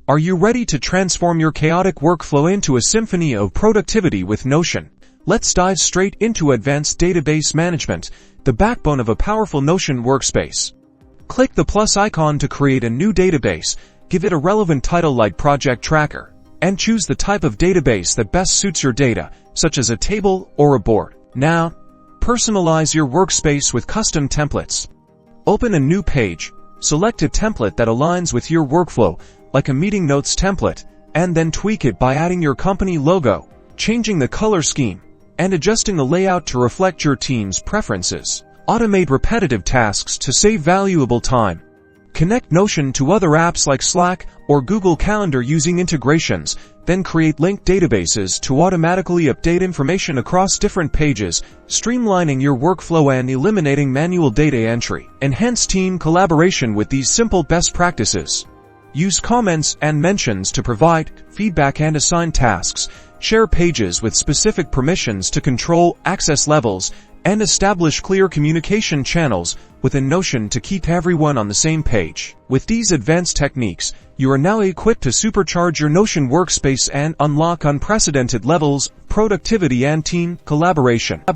Are you ready to transform your chaotic workflow into a symphony of productivity with Notion? Let's dive straight into advanced database management, the backbone of a powerful Notion workspace. Click the plus icon to create a new database, give it a relevant title like Project Tracker, and choose the type of database that best suits your data, such as a table or a board. Now, personalize your workspace with custom templates. Open a new page, select a template that aligns with your workflow, like a meeting notes template, and then tweak it by adding your company logo, changing the color scheme, and adjusting the layout to reflect your team's preferences. Automate repetitive tasks to save valuable time. Connect Notion to other apps like Slack or Google Calendar using integrations, then create linked databases to automatically update information across different pages, streamlining your workflow and eliminating manual data entry. Enhance team collaboration with these simple best practices. Use comments and mentions to provide feedback and assign tasks. Share pages with specific permissions to control access levels, and establish clear communication channels within Notion to keep everyone on the same page. With these advanced techniques, you are now equipped to supercharge your Notion workspace and unlock unprecedented levels of productivity and team collaboration.